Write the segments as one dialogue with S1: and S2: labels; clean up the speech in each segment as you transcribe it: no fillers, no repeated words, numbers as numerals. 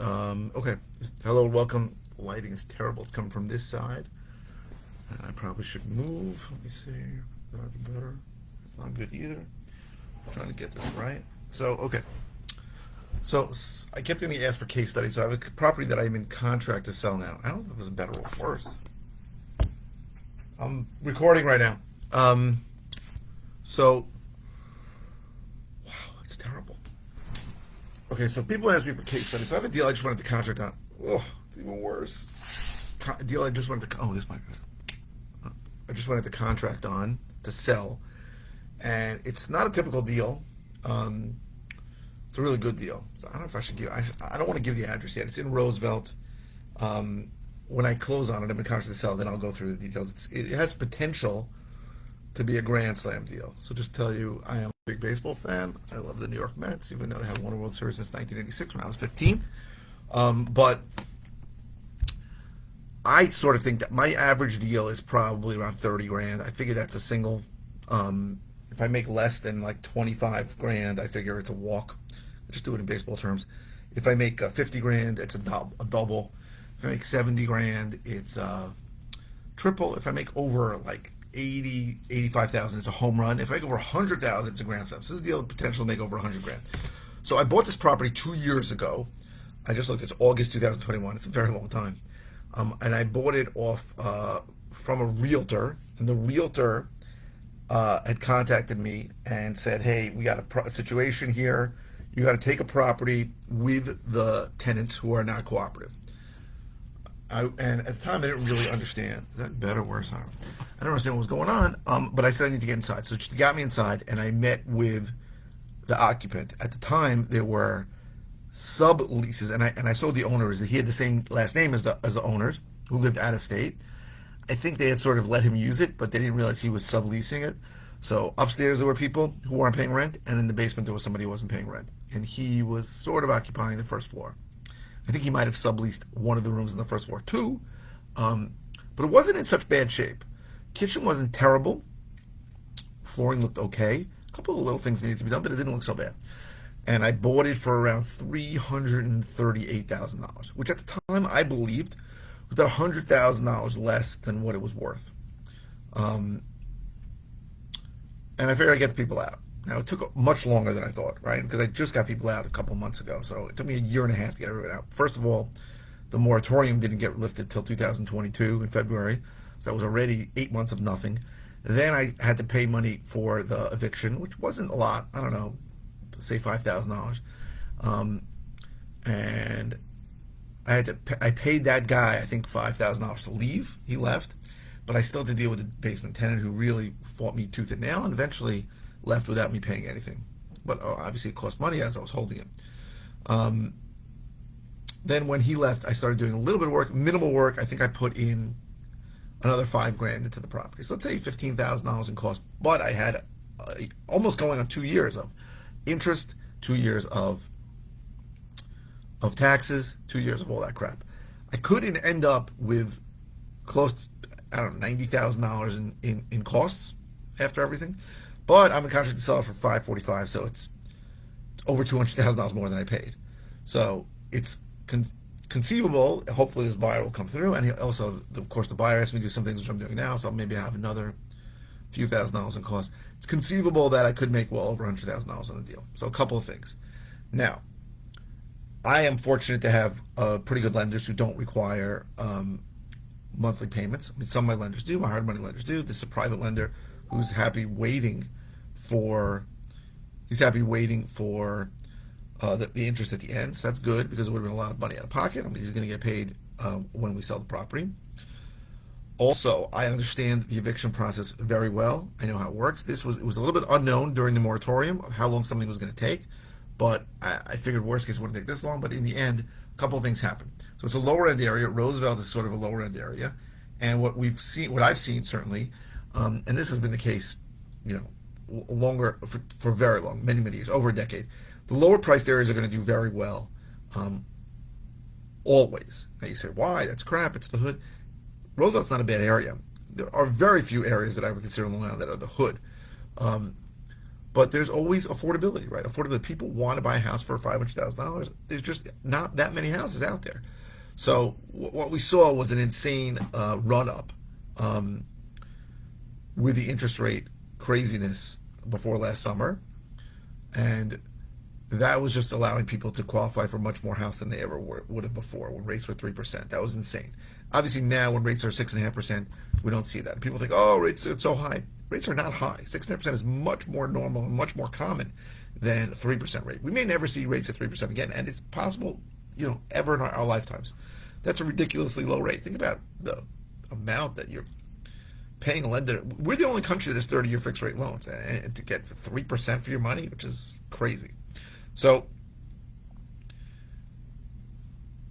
S1: Okay. Hello, welcome. The lighting is terrible. It's coming from this side. And I probably should move. Let me see. That'd be better. It's not good either. I'm trying to get this right. Okay. I kept getting asked for case studies. So I have a property that I'm in contract to sell now. I don't know if this is better or worse. I'm recording right now. Um, so, wow, it's terrible. Okay, so people ask me for case studies. So I have a deal I just wanted the contract on. Oh, it's even worse. Deal I just wanted to. Oh, this might be. I just wanted the contract on to sell, and it's not a typical deal. Um, it's a really good deal. So I don't know if I should give. I don't want to give the address yet. It's in Roosevelt. When I close on it, I'm in contract to sell. Then I'll go through the details. It has potential to be a grand slam deal. So just tell you, I am a big baseball fan. I love the New York Mets, even though they haven't won a World Series since 1986 when I was 15. But I sort of think that my average deal is probably around 30 grand. I figure that's a single. If I make less than like 25 grand, I figure it's a walk. I just do it in baseball terms. If I make 50 grand, it's a double. If I make 70 grand, it's a triple. If I make over like 80, 85,000, it's a home run. If I make over 100,000, it's a grand slam. So this is the deal potential to make over 100 grand. So I bought this property 2 years ago. I just looked, it's August 2021. It's a very long time. And I bought it off from a realtor, and the realtor had contacted me and said, "Hey, we got a situation here. You got to take a property with the tenants who are not cooperative." And at the time, I didn't really understand. Is that better or worse? I don't understand what was going on. But I said I need to get inside, so she got me inside, and I met with the occupant. At the time, there were subleases, and I saw the owners. He had the same last name as the owners who lived out of state. I think they had sort of let him use it, but they didn't realize he was subleasing it. So upstairs there were people who weren't paying rent, and in the basement there was somebody who wasn't paying rent, and he was sort of occupying the first floor. I think he might have subleased one of the rooms on the first floor too, but it wasn't in such bad shape. Kitchen wasn't terrible. Flooring looked okay. A couple of little things needed to be done, but it didn't look so bad. And I bought it for around $338,000, which at the time I believed was about $100,000 less than what it was worth. Um, and I figured I'd get the people out. Now, it took much longer than I thought, right? Because I just got people out a couple of months ago. So it took me a year and a half to get everyone out. First of all, the moratorium didn't get lifted till 2022 in February. So that was already 8 months of nothing. Then I had to pay money for the eviction, which wasn't a lot. I don't know, say $5,000. Um, and I paid that guy, I think, $5,000 to leave. He left. But I still had to deal with the basement tenant who really fought me tooth and nail and eventually left without me paying anything. But obviously it cost money as I was holding it. Um, then when he left, I started doing a little bit of work, minimal work. I think I put in another 5 grand into the property. So let's say $15,000 in cost. But I had almost going on 2 years of interest, 2 years of taxes, 2 years of all that crap. I couldn't end up with close to, I don't know, $90,000 in costs after everything. But I'm in contract to sell it for 545, so it's over $200,000 more than I paid. So it's conceivable. Hopefully, this buyer will come through, and also, of course, the buyer asked me to do some things which I'm doing now, so maybe I have another few $1,000s in cost. It's conceivable that I could make well over $100,000 on the deal. So a couple of things. Now, I am fortunate to have pretty good lenders who don't require monthly payments. I mean, some of my lenders do. My hard money lenders do. This is a private lender who's happy waiting for. He's happy waiting for the interest at the end. So that's good because it would have been a lot of money out of pocket. I mean, he's going to get paid when we sell the property. Also, I understand the eviction process very well. I know how it works. It was a little bit unknown during the moratorium of how long something was going to take, but I figured worst case it wouldn't take this long. But in the end, a couple of things happened. So it's a lower end area. Roosevelt is sort of a lower end area, and what I've seen certainly, and this has been the case, longer for very long, many years, over a decade. The lower priced areas are going to do very well, always. Now you say, why? That's crap. It's the hood. Roosevelt's not a bad area. There are very few areas that I would consider Long Island that are the hood. But there's always affordability, right? Affordability. People want to buy a house for $500,000. There's just not that many houses out there. So what we saw was an insane run up um, with the interest rate craziness before last summer, and that was just allowing people to qualify for much more house than they ever would have before when rates were 3%. That was insane. Obviously, now when rates are 6.5%, we don't see that. And people think, oh, rates are so high. Rates are not high. 6.5% is much more normal and much more common than a 3% rate. We may never see rates at 3% again, and it's possible, ever in our lifetimes. That's a ridiculously low rate. Think about the amount that you're paying a lender. We're the only country that has 30-year fixed rate loans, and to get 3% for your money, which is crazy. So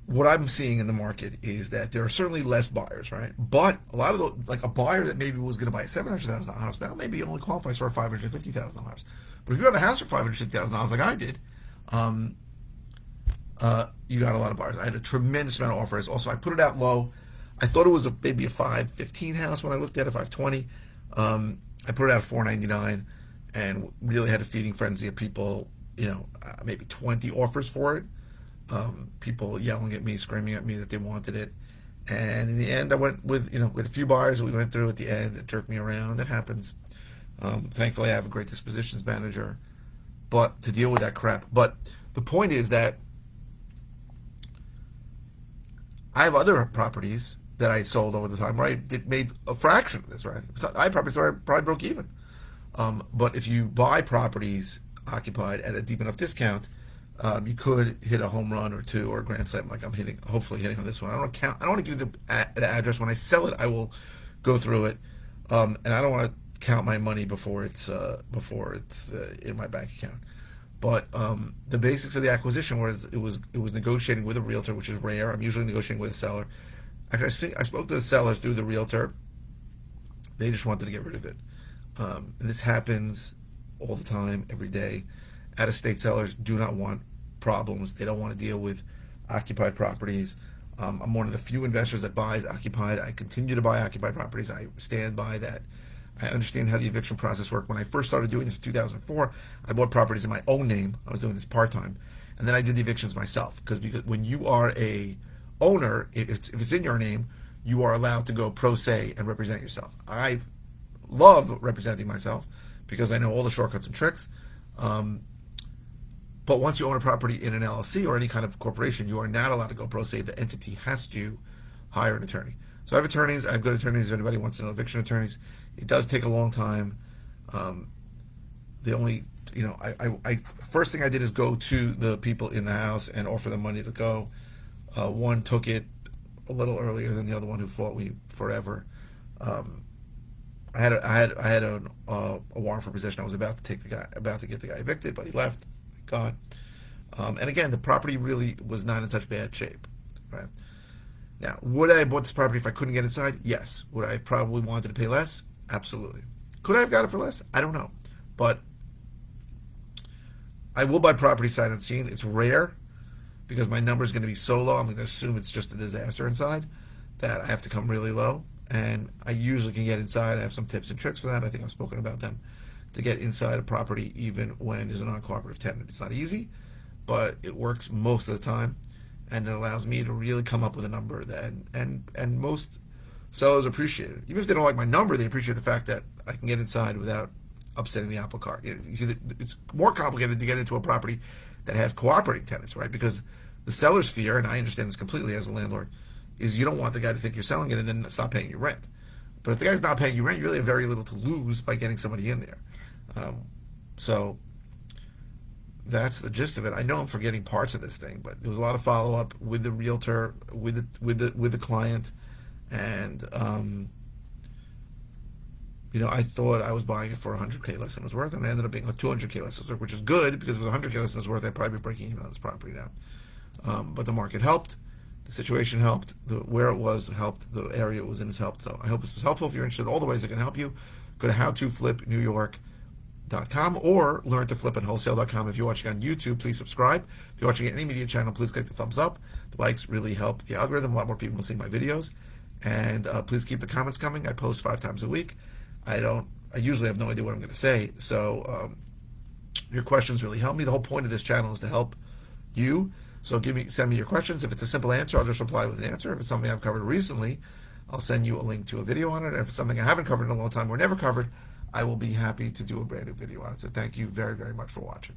S1: what I'm seeing in the market is that there are certainly less buyers, right? But a lot of like a buyer that maybe was going to buy a $700,000 house now maybe only qualifies for a $550,000. But if you have a house for $550,000 like I did, you got a lot of buyers. I had a tremendous amount of offers. Also, I put it out low. I thought it was maybe a 515 house when I looked at it, 520. I put it out at 499 and really had a feeding frenzy of people, maybe 20 offers for it. People yelling at me, screaming at me that they wanted it. And in the end, I went with a few buyers that we went through at the end that jerked me around. That happens. Thankfully, I have a great dispositions manager, but to deal with that crap. But the point is that I have other properties that I sold over the time where I made a fraction of this, right? I had properties where I probably broke even. But if you buy properties occupied at a deep enough discount, you could hit a home run or two or a grand slam like I'm hopefully hitting on this one. I don't want to give you the address. When I sell it, I will go through it, and I don't want to count my money before it's in my bank account. But the basics of the acquisition was it was negotiating with a realtor, which is rare. I'm usually negotiating with a seller. Actually, I spoke to the seller through the realtor. They just wanted to get rid of it. And this happens all the time, every day. Out-of-state sellers do not want problems. They don't want to deal with occupied properties. I'm one of the few investors that buys occupied. I continue to buy occupied properties. I stand by that. I understand how the eviction process worked. When I first started doing this in 2004, I bought properties in my own name. I was doing this part-time. And then I did the evictions myself. Because when you are a owner, if it's in your name, you are allowed to go pro se and represent yourself. I love representing myself because I know all the shortcuts and tricks. But once you own a property in an LLC or any kind of corporation, you are not allowed to go pro se. The entity has to hire an attorney. So I have attorneys. I have good attorneys. If anybody wants to know eviction attorneys, it does take a long time. The only, first thing I did is go to the people in the house and offer them money to go. One took it a little earlier than the other one, who fought me forever. I had a warrant for possession. I was about to get the guy evicted, but he left. God. And again, the property really was not in such bad shape, right? Now, would I have bought this property if I couldn't get inside? Yes. Would I probably wanted to pay less? Absolutely. Could I have got it for less? I don't know. But I will buy property sight unseen. It's rare because my number is going to be so low. I'm going to assume it's just a disaster inside that I have to come really low. And I usually can get inside. I have some tips and tricks for that. I think I've spoken about them. To get inside a property even when there's a non-cooperative tenant. It's not easy, but it works most of the time, and it allows me to really come up with a number that and most sellers appreciate it. Even if they don't like my number, they appreciate the fact that I can get inside without upsetting the apple cart. You see, it's more complicated to get into a property that has cooperating tenants, right? Because the seller's fear, and I understand this completely as a landlord, is you don't want the guy to think you're selling it and then stop paying you rent. But if the guy's not paying you rent, you really have very little to lose by getting somebody in there. So that's the gist of it. I know I'm forgetting parts of this thing, but there was a lot of follow up with the realtor, with the client, and I thought I was buying it for $100K less than it was worth, and it ended up being $200K less than it was worth, which is good because if it was $100K less than it was worth, I'd probably be breaking even on this property now. But the market helped, the situation helped, where it was helped, the area it was in has helped. So I hope this is helpful. If you're interested in all the ways I can help you, go to howtoflipnewyork.com or learn to flip at wholesale.com. If you're watching on YouTube, please subscribe. If you're watching any media channel, please click the thumbs up. The likes really help the algorithm. A lot more people will see my videos. And please keep the comments coming. I post 5 times a week. I usually have no idea what I'm going to say. So Your questions really help me. The whole point of this channel is to help you. So send me your questions. If it's a simple answer, I'll just reply with an answer. If it's something I've covered recently, I'll send you a link to a video on it. And if it's something I haven't covered in a long time or never covered, I will be happy to do a brand new video on it. So thank you very, very much for watching.